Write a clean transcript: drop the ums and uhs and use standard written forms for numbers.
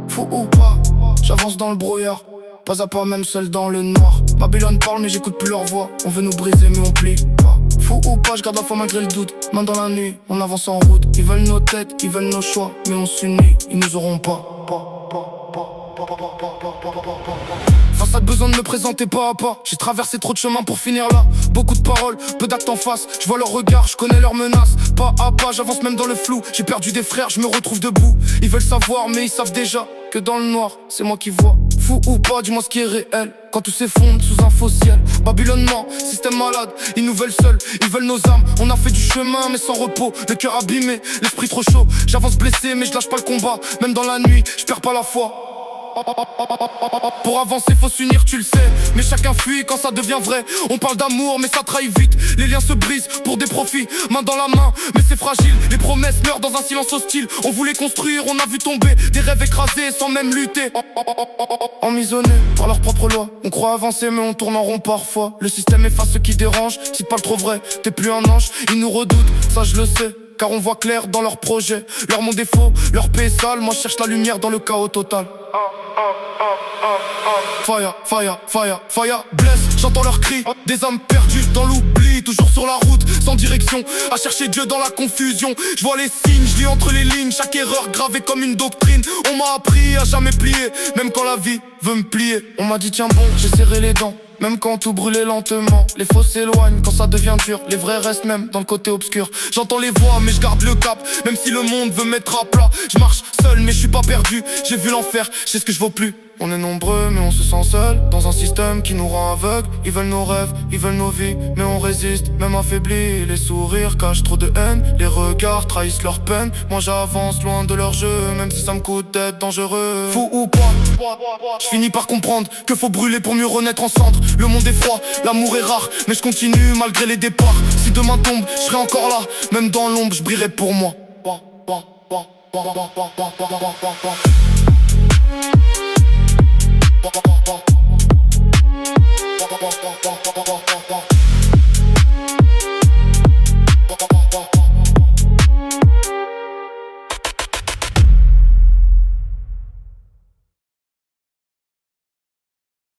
Fou ou pas, j'avance dans le brouillard, pas à pas même seul dans le noir. Babylone parle mais j'écoute plus leur voix. On veut nous briser mais on plie pas. Fou ou pas, je garde la foi malgré le doute. Main dans la nuit, on avance en route. Ils veulent nos têtes, ils veulent nos choix, mais on s'unit, ils nous auront pas. Face à besoin de me présenter pas à pas. J'ai traversé trop de chemin pour finir là. Beaucoup de paroles, peu d'actes en face. Je vois leurs regards, je connais leurs menaces. Pas à pas, j'avance même dans le flou. J'ai perdu des frères, je me retrouve debout. Ils veulent savoir mais ils savent déjà que dans le noir, c'est moi qui vois. Fou ou pas, dis-moi ce qui est réel. Quand tout s'effondre sous un faux ciel. Babylone ment, système malade. Ils nous veulent seuls, ils veulent nos âmes. On a fait du chemin mais sans repos. Le cœur abîmé, l'esprit trop chaud. J'avance blessé mais je lâche pas le combat. Même dans la nuit, je perds pas la foi. Pour avancer faut s'unir tu le sais. Mais chacun fuit quand ça devient vrai. On parle d'amour mais ça trahit vite. Les liens se brisent pour des profits. Main dans la main mais c'est fragile. Les promesses meurent dans un silence hostile. On voulait construire, on a vu tomber des rêves écrasés sans même lutter. Emmisonnés par leurs propres lois. On croit avancer mais on tourne en rond parfois. Le système efface ce qui dérange. Si tu parles trop vrai, t'es plus un ange. Ils nous redoutent, ça je le sais. Car on voit clair dans leurs projets. Leur monde est faux, leur paix est sale. Moi je cherche la lumière dans le chaos total. Fire, fire, fire, fire, bless, j'entends leurs cris. Des âmes perdues dans l'oubli, toujours sur la route, sans direction, à chercher Dieu dans la confusion. Je vois les signes, je lis entre les lignes, chaque erreur gravée comme une doctrine. On m'a appris à jamais plier, même quand la vie veut me plier. On m'a dit tiens bon, j'ai serré les dents. Même quand tout brûlait lentement, les faux s'éloignent quand ça devient dur. Les vrais restent même dans le côté obscur. J'entends les voix mais je garde le cap. Même si le monde veut mettre à plat. Je marche seul mais je suis pas perdu. J'ai vu l'enfer, je sais ce que je vaux plus. On est nombreux mais on se sent seul. Dans un système qui nous rend aveugles. Ils veulent nos rêves, ils veulent nos vies. Mais on résiste, même affaibli. Les sourires cachent trop de haine. Les regards trahissent leur peine. Moi j'avance loin de leur jeu. Même si ça me coûte d'être dangereux. Fou ou pas, je finis par comprendre que faut brûler pour mieux renaître en cendres. Le monde est froid, l'amour est rare. Mais je continue malgré les départs. Si demain tombe, je serai encore là. Même dans l'ombre, je brillerai pour moi.